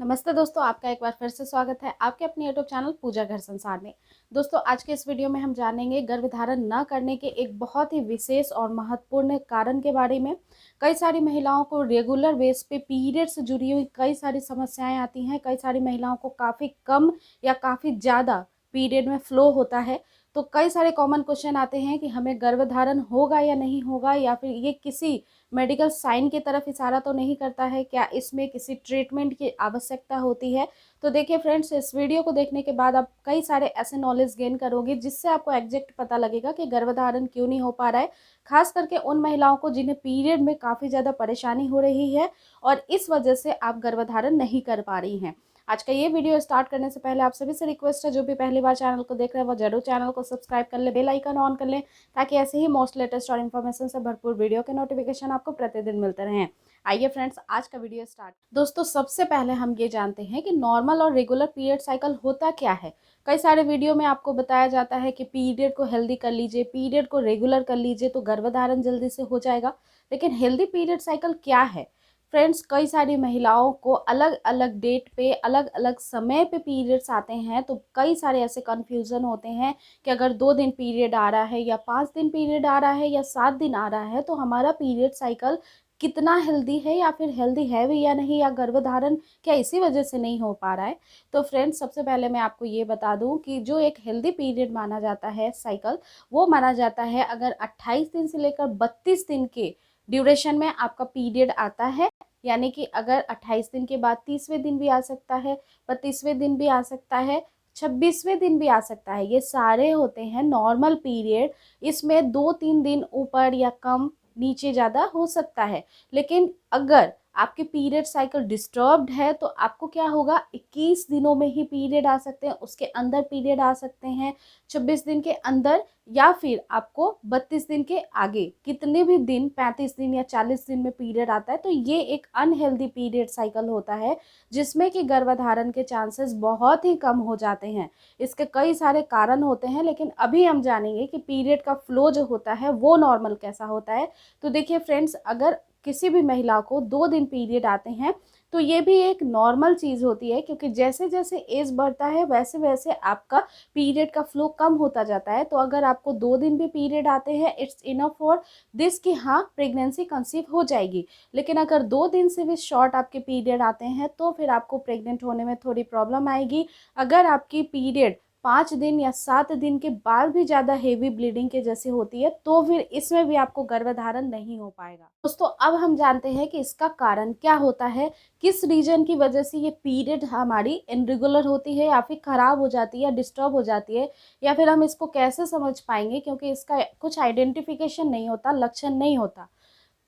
नमस्ते दोस्तों, आपका एक बार फिर से स्वागत है आपके अपने यूट्यूब चैनल पूजा घर संसार में। दोस्तों, आज के इस वीडियो में हम जानेंगे गर्भधारण न करने के एक बहुत ही विशेष और महत्वपूर्ण कारण के बारे में। कई सारी महिलाओं को रेगुलर बेस पे पीरियड से जुड़ी हुई कई सारी समस्याएं आती हैं। कई सारी महिलाओं को काफ़ी कम या काफ़ी ज़्यादा पीरियड में फ्लो होता है। तो कई सारे कॉमन क्वेश्चन आते हैं कि हमें गर्भधारण होगा या नहीं होगा, या फिर ये किसी मेडिकल साइन की तरफ इशारा तो नहीं करता है, क्या इसमें किसी ट्रीटमेंट की आवश्यकता होती है। तो देखिए फ्रेंड्स, इस वीडियो को देखने के बाद आप कई सारे ऐसे नॉलेज गेन करोगे जिससे आपको एग्जैक्ट पता लगेगा कि गर्भधारण क्यों नहीं हो पा रहा है। खास करके उन महिलाओं को जिन्हें पीरियड में काफ़ी ज़्यादा परेशानी हो रही है और इस वजह से आप गर्भधारण नहीं कर पा रही हैं। आज का ये वीडियो स्टार्ट करने से पहले आप सभी से रिक्वेस्ट है, जो भी पहली बार चैनल को देख रहे हैं वो जरूर चैनल को सब्सक्राइब कर ले, बेल आइकन ऑन कर लें, ताकि ऐसे ही मोस्ट लेटेस्ट और इन्फॉर्मेशन से भरपूर वीडियो के नोटिफिकेशन आपको प्रतिदिन मिलते रहें। आइए फ्रेंड्स, आज का वीडियो स्टार्ट। दोस्तों, सबसे पहले हम ये जानते हैं कि नॉर्मल और रेगुलर पीरियड साइकिल होता क्या है। कई सारे वीडियो में आपको बताया जाता है कि पीरियड को हेल्दी कर लीजिए, पीरियड को रेगुलर कर लीजिए तो गर्भधारण जल्दी से हो जाएगा। लेकिन हेल्दी पीरियड साइकिल क्या है फ्रेंड्स? कई सारी महिलाओं को अलग अलग डेट पे अलग अलग समय पे पीरियड्स आते हैं, तो कई सारे ऐसे कन्फ्यूज़न होते हैं कि अगर 2 दिन पीरियड आ रहा है या 5 दिन पीरियड आ रहा है या 7 दिन आ रहा है तो हमारा पीरियड साइकिल कितना हेल्दी है, या फिर हेल्दी है भी या नहीं, या गर्भधारण क्या इसी वजह से नहीं हो पा रहा है। तो फ्रेंड्स, सबसे पहले मैं आपको ये बता दूं कि जो एक हेल्दी पीरियड माना जाता है साइकिल, वो माना जाता है अगर 28 दिन से लेकर 32 दिन के ड्यूरेशन में आपका पीरियड आता है। यानी कि अगर 28 दिन के बाद 30वें दिन भी आ सकता है, 32वें दिन भी आ सकता है, 26वें दिन भी आ सकता है, ये सारे होते हैं नॉर्मल पीरियड। इसमें 2-3 दिन ऊपर या कम नीचे ज़्यादा हो सकता है। लेकिन अगर आपके पीरियड साइकिल डिस्टर्ब्ड है तो आपको क्या होगा, 21 दिनों में ही पीरियड आ सकते हैं, उसके अंदर पीरियड आ सकते हैं, 26 दिन के अंदर, या फिर आपको 32 दिन के आगे कितने भी दिन, 35 दिन या 40 दिन में पीरियड आता है। तो ये एक अनहेल्दी पीरियड साइकिल होता है जिसमें कि गर्भधारण के चांसेस बहुत ही कम हो जाते हैं। इसके कई सारे कारण होते हैं, लेकिन अभी हम जानेंगे कि पीरियड का फ्लो जो होता है वो नॉर्मल कैसा होता है। तो देखिए फ्रेंड्स, अगर किसी भी महिला को 2 दिन पीरियड आते हैं तो ये भी एक नॉर्मल चीज़ होती है, क्योंकि जैसे जैसे एज बढ़ता है वैसे वैसे आपका पीरियड का फ्लो कम होता जाता है। तो अगर आपको 2 दिन भी पीरियड आते हैं, इट्स इनफ फॉर दिस कि हाँ, प्रेगनेंसी कंसीव हो जाएगी। लेकिन अगर 2 दिन से भी शॉर्ट आपके पीरियड आते हैं तो फिर आपको प्रेग्नेंट होने में थोड़ी प्रॉब्लम आएगी। अगर आपकी पीरियड 5 दिन या 7 दिन के बाद भी ज़्यादा हेवी ब्लीडिंग के जैसे होती है तो फिर इसमें भी आपको गर्भधारण नहीं हो पाएगा। दोस्तों, अब हम जानते हैं कि इसका कारण क्या होता है, किस रीजन की वजह से ये पीरियड हमारी इनरेगुलर होती है या फिर ख़राब हो जाती है या डिस्टर्ब हो जाती है, या फिर हम इसको कैसे समझ पाएंगे, क्योंकि इसका कुछ आइडेंटिफिकेशन नहीं होता, लक्षण नहीं होता।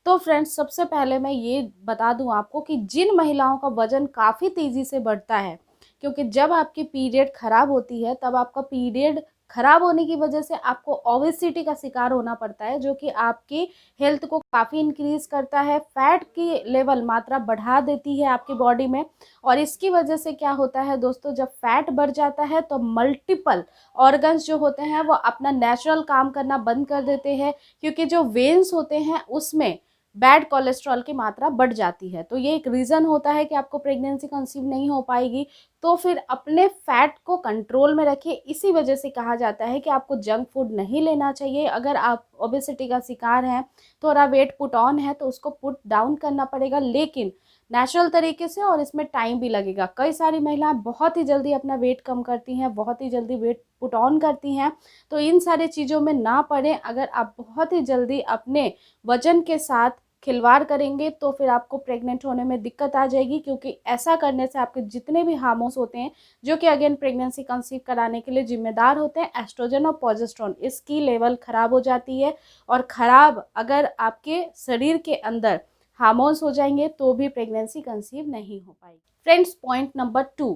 तो फ्रेंड्स, सबसे पहले मैं ये बता दूं आपको कि जिन महिलाओं का वजन काफ़ी तेज़ी से बढ़ता है, क्योंकि जब आपकी पीरियड खराब होती है तब आपका पीरियड खराब होने की वजह से आपको ओबेसिटी का शिकार होना पड़ता है, जो कि आपकी हेल्थ को काफ़ी इंक्रीज करता है, फैट की लेवल मात्रा बढ़ा देती है आपकी बॉडी में। और इसकी वजह से क्या होता है दोस्तों, जब फैट बढ़ जाता है तो मल्टीपल ऑर्गन्स जो होते हैं वो अपना नेचुरल काम करना बंद कर देते हैं, क्योंकि जो वेन्स होते हैं उसमें बैड कोलेस्ट्रॉल की मात्रा बढ़ जाती है। तो ये एक रीज़न होता है कि आपको प्रेगनेंसी कंसीव नहीं हो पाएगी। तो फिर अपने फैट को कंट्रोल में रखिए। इसी वजह से कहा जाता है कि आपको जंक फूड नहीं लेना चाहिए। अगर आप ओबेसिटी का शिकार हैं, थोड़ा वेट पुट ऑन है, तो उसको पुट डाउन करना पड़ेगा, लेकिन नेचुरल तरीके से, और इसमें टाइम भी लगेगा। कई सारी महिलाएं बहुत ही जल्दी अपना वेट कम करती हैं, बहुत ही जल्दी वेट पुट ऑन करती हैं। तो इन सारी चीज़ों में ना पड़ें। अगर आप बहुत ही जल्दी अपने वजन के साथ खिलवाड़ करेंगे तो फिर आपको प्रेग्नेंट होने में दिक्कत आ जाएगी, क्योंकि ऐसा करने से आपके जितने भी हार्मोन्स होते हैं जो कि अगेन प्रेगनेंसी कंसीव कराने के लिए जिम्मेदार होते हैं, एस्ट्रोजन और प्रोजेस्टेरोन, इसकी लेवल ख़राब हो जाती है। और ख़राब अगर आपके शरीर के अंदर हार्मोन्स हो जाएंगे तो भी प्रेगनेंसी कंसीव नहीं हो पाएगी। फ्रेंड्स, पॉइंट नंबर 2,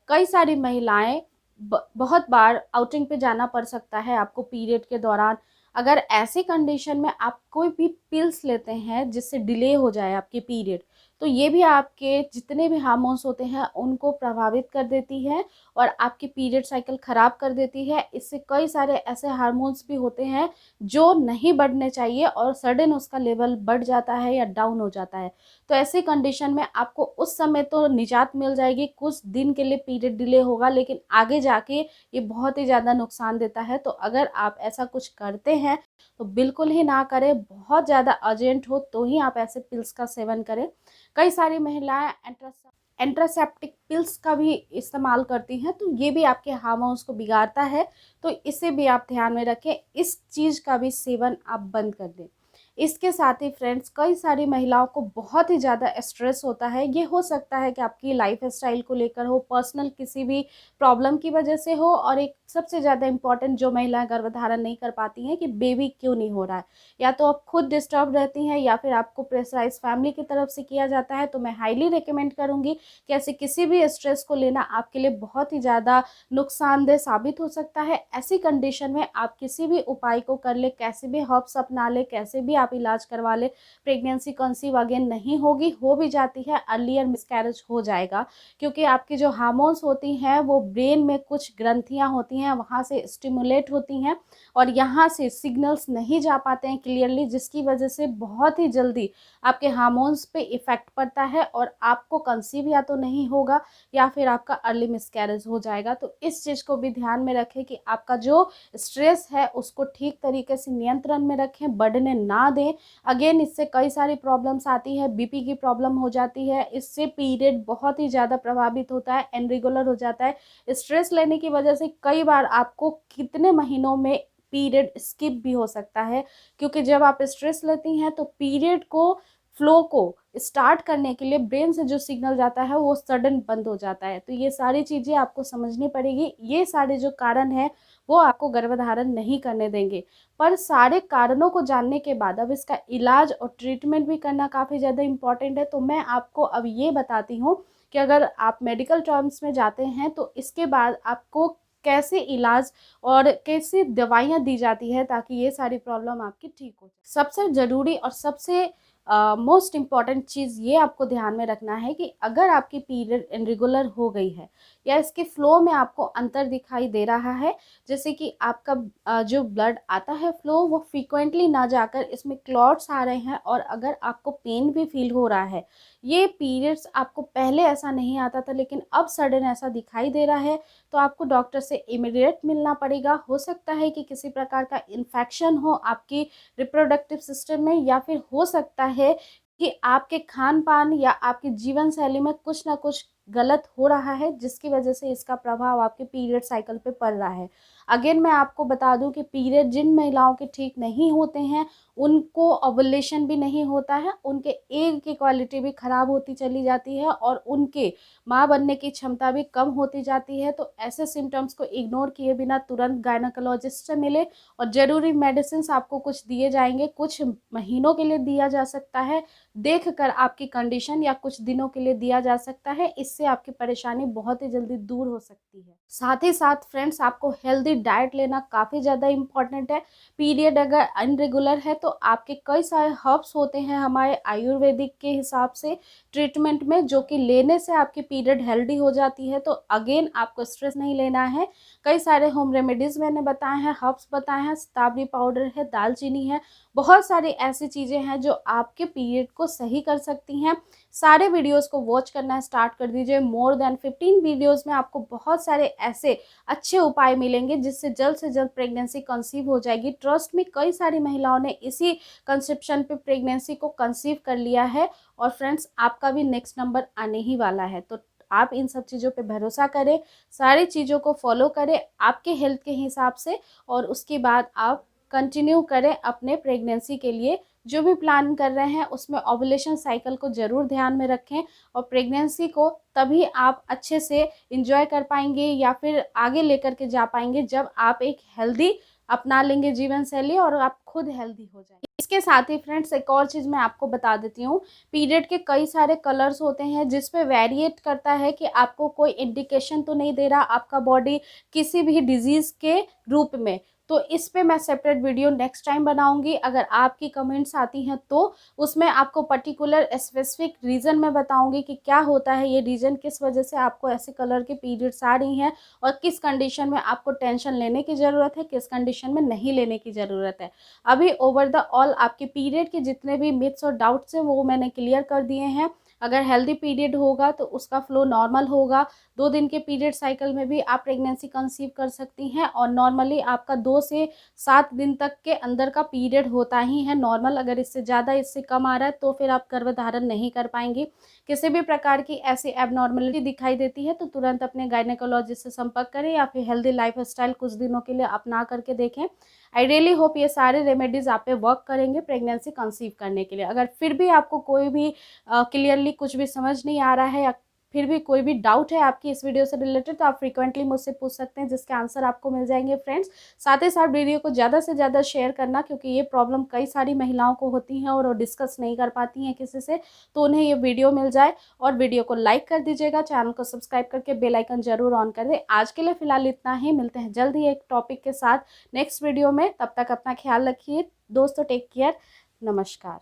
कई सारी महिलाएं बहुत बार आउटिंग पे जाना पड़ सकता है आपको पीरियड के दौरान। अगर ऐसी कंडीशन में आप कोई भी पिल्स लेते हैं जिससे डिले हो जाए आपकी पीरियड, तो ये भी आपके जितने भी हार्मोन्स होते हैं उनको प्रभावित कर देती है और आपकी पीरियड साइकिल ख़राब कर देती है। इससे कई सारे ऐसे हार्मोन्स भी होते हैं जो नहीं बढ़ने चाहिए और सडन उसका लेवल बढ़ जाता है या डाउन हो जाता है। तो ऐसे कंडीशन में आपको उस समय तो निजात मिल जाएगी, कुछ दिन के लिए पीरियड डिले होगा, लेकिन आगे जाके ये बहुत ही ज़्यादा नुकसान देता है। तो अगर आप ऐसा कुछ करते हैं तो बिल्कुल ही ना करें, बहुत ज़्यादा अर्जेंट हो तो ही आप ऐसे पिल्स का सेवन करें। कई सारी महिलाएं एंट्रासेप्टिक पिल्स का भी इस्तेमाल करती हैं, तो ये भी आपके हार्मोन्स को बिगाड़ता है, तो इसे भी आप ध्यान में रखें, इस चीज़ का भी सेवन आप बंद कर दें। इसके साथ ही फ्रेंड्स, कई सारी महिलाओं को बहुत ही ज़्यादा स्ट्रेस होता है। ये हो सकता है कि आपकी लाइफ स्टाइल को लेकर हो, पर्सनल किसी भी प्रॉब्लम की वजह से हो, और एक सबसे ज़्यादा इम्पॉर्टेंट, जो महिलाएं गर्भधारण नहीं कर पाती हैं कि बेबी क्यों नहीं हो रहा है, या तो आप खुद डिस्टर्ब रहती हैं या फिर आपको प्रेशराइज फैमिली की तरफ से किया जाता है। तो मैं हाईली रिकमेंड करूँगी कि ऐसे किसी भी स्ट्रेस को लेना आपके लिए बहुत ही ज़्यादा नुकसानदेह साबित हो सकता है। ऐसी कंडीशन में आप किसी भी उपाय को कर ले, कैसे भी हर्ब्स अपना ले, कैसे भी आप इलाज करवा ले, प्रेगनेंसी कंसीव अगेन नहीं होगी, हो भी जाती है अर्लियर मिसकैरेज हो जाएगा, क्योंकि आपकी जो हार्मोन्स होती हैं वो ब्रेन में कुछ ग्रंथियां होती हैं, वहाँ से स्टिमुलेट होती हैं और यहाँ से सिग्नल्स नहीं जा पाते हैं क्लियरली, जिसकी वजह से बहुत ही जल्दी आपके हार्मोन्स पे इफेक्ट पड़ता है और आपको कंसीव या तो नहीं होगा या फिर आपका अर्ली मिसकैरेज हो जाएगा। तो इस चीज़ को भी ध्यान में रखें कि आपका जो स्ट्रेस है उसको ठीक तरीके से नियंत्रण में रखें, बढ़ने ना दें। अगेन इससे कई सारी प्रॉब्लम्स आती है, बीपी की प्रॉब्लम हो जाती है, इससे पीरियड बहुत ही ज़्यादा प्रभावित होता है, इरेगुलर हो जाता है। स्ट्रेस लेने की वजह से कई बार आपको कितने महीनों में पीरियड स्किप भी हो सकता है, क्योंकि जब आप स्ट्रेस लेती हैं तो पीरियड को फ्लो को स्टार्ट करने के लिए ब्रेन से जो सिग्नल जाता है वो सडन बंद हो जाता है। तो ये सारी चीज़ें आपको समझनी पड़ेगी। ये सारे जो कारण हैं वो आपको गर्भधारण नहीं करने देंगे, पर सारे कारणों को जानने के बाद अब इसका इलाज और ट्रीटमेंट भी करना काफ़ी ज़्यादा इम्पॉर्टेंट है। तो मैं आपको अब ये बताती हूँ कि अगर आप मेडिकल टर्म्स में जाते हैं तो इसके बाद आपको कैसे इलाज और कैसे दवाइयाँ दी जाती है ताकि ये सारी प्रॉब्लम आपकी ठीक हो जाए। सबसे ज़रूरी और सबसे मोस्ट इम्पॉर्टेंट चीज़ ये आपको ध्यान में रखना है कि अगर आपकी पीरियड इरेगुलर हो गई है या इसके फ्लो में आपको अंतर दिखाई दे रहा है, जैसे कि आपका जो ब्लड आता है फ्लो वो फ्रीक्वेंटली ना जाकर इसमें क्लॉट्स आ रहे हैं, और अगर आपको पेन भी फील हो रहा है, ये पीरियड्स आपको पहले ऐसा नहीं आता था लेकिन अब सडन ऐसा दिखाई दे रहा है, तो आपको डॉक्टर से इमीडिएट मिलना पड़ेगा। हो सकता है कि किसी प्रकार का इन्फेक्शन हो आपकी रिप्रोडक्टिव सिस्टम में, या फिर हो सकता है कि आपके खान पान या आपकी जीवन शैली में कुछ ना कुछ गलत हो रहा है, जिसकी वजह से इसका प्रभाव आपके पीरियड साइकिल पे पड़ रहा है। अगेन मैं आपको बता दूं कि पीरियड जिन महिलाओं के ठीक नहीं होते हैं उनको ओवुलेशन भी नहीं होता है, उनके एग की क्वालिटी भी खराब होती चली जाती है और उनके माँ बनने की क्षमता भी कम होती जाती है। तो ऐसे सिम्टम्स को इग्नोर किए बिना तुरंत गायनेकोलॉजिस्ट से मिले, और ज़रूरी मेडिसिन आपको कुछ दिए जाएंगे, कुछ महीनों के लिए दिया जा सकता है, देखकर आपकी कंडीशन, या कुछ दिनों के लिए दिया जा सकता है। इससे आपकी परेशानी बहुत ही जल्दी दूर हो सकती है। साथ ही साथ फ्रेंड्स, आपको हेल्दी डाइट लेना काफ़ी ज़्यादा इम्पॉर्टेंट है। पीरियड अगर अनरेगुलर है तो आपके कई सारे हर्ब्स होते हैं हमारे आयुर्वेदिक के हिसाब से ट्रीटमेंट में, जो कि लेने से आपकी पीरियड हेल्दी हो जाती है। तो अगेन आपको स्ट्रेस नहीं लेना है। कई सारे होम रेमेडीज़ मैंने बताए हैं, हर्ब्स बताए हैं, शतावरी पाउडर है, दालचीनी है, बहुत सारी ऐसी चीज़ें हैं जो आपके पीरियड को सही कर सकती हैं। सारे वीडियोस को वॉच करना स्टार्ट कर दीजिए। मोर देन 15 वीडियोस में आपको बहुत सारे ऐसे अच्छे उपाय मिलेंगे जिससे जल्द से जल्द प्रेगनेंसी कंसीव हो जाएगी। ट्रस्ट में कई सारी महिलाओं ने इसी कंसेप्शन पे प्रेगनेंसी को कंसीव कर लिया है, और फ्रेंड्स आपका भी नेक्स्ट नंबर आने ही वाला है। तो आप इन सब चीज़ों पे भरोसा करें, सारी चीज़ों को फॉलो करें आपके हेल्थ के हिसाब से, और उसके बाद आप कंटिन्यू करें अपने प्रेगनेंसी के लिए जो भी प्लान कर रहे हैं उसमें ओवुलेशन साइकिल को ज़रूर ध्यान में रखें, और प्रेगनेंसी को तभी आप अच्छे से एंजॉय कर पाएंगे या फिर आगे लेकर के जा पाएंगे जब आप एक हेल्दी अपना लेंगे जीवन शैली और आप खुद हेल्दी हो जाएंगे। इसके साथ ही फ्रेंड्स एक और चीज़ मैं आपको बता देती हूँ, पीरियड के कई सारे कलर्स होते हैं जिस पे वेरिएट करता है कि आपको कोई इंडिकेशन तो नहीं दे रहा आपका बॉडी किसी भी डिजीज़ के रूप में। तो इस पे मैं सेपरेट वीडियो नेक्स्ट टाइम बनाऊंगी। अगर आपकी कमेंट्स आती हैं तो उसमें आपको पर्टिकुलर स्पेसिफिक रीज़न मैं बताऊंगी कि क्या होता है ये रीज़न, किस वजह से आपको ऐसे कलर के पीरियड्स आ रही हैं और किस कंडीशन में आपको टेंशन लेने की ज़रूरत है, किस कंडीशन में नहीं लेने की ज़रूरत है। अभी ओवर द ऑल आपके पीरियड के जितने भी मिथ्स और डाउट्स हैं वो मैंने क्लियर कर दिए हैं। अगर हेल्दी पीरियड होगा तो उसका फ्लो नॉर्मल होगा। 2 दिन के पीरियड साइकिल में भी आप प्रेगनेंसी कंसीव कर सकती हैं और नॉर्मली आपका 2 से 7 दिन तक के अंदर का पीरियड होता ही है नॉर्मल। अगर इससे ज़्यादा, इससे कम आ रहा है तो फिर आप गर्भधारण नहीं कर पाएंगी। किसी भी प्रकार की ऐसी एबनॉर्मलिटी दिखाई देती है तो तुरंत अपने गायनेकोलॉजिस्ट से संपर्क करें या फिर हेल्दी लाइफस्टाइल कुछ दिनों के लिए अपना करके देखें। आई रियली होप ये सारे रेमेडीज आप पे वर्क करेंगे प्रेगनेंसी कंसीव करने के लिए। अगर फिर भी आपको कोई भी क्लियरली कुछ भी समझ नहीं आ रहा है या फिर भी कोई भी डाउट है आपकी इस वीडियो से रिलेटेड तो आप फ्रीक्वेंटली मुझसे पूछ सकते हैं, जिसके आंसर आपको मिल जाएंगे फ्रेंड्स। साथ ही साथ वीडियो को ज़्यादा से ज़्यादा शेयर करना, क्योंकि ये प्रॉब्लम कई सारी महिलाओं को होती हैं और वो डिस्कस नहीं कर पाती हैं किसी से, तो उन्हें ये वीडियो मिल जाए। और वीडियो को लाइक कर दीजिएगा, चैनल को सब्सक्राइब करके बेल आइकन जरूर ऑन कर दें। आज के लिए फिलहाल इतना ही, मिलते हैं जल्द ही एक टॉपिक के साथ नेक्स्ट वीडियो में। तब तक अपना ख्याल रखिए दोस्तों, टेक केयर, नमस्कार।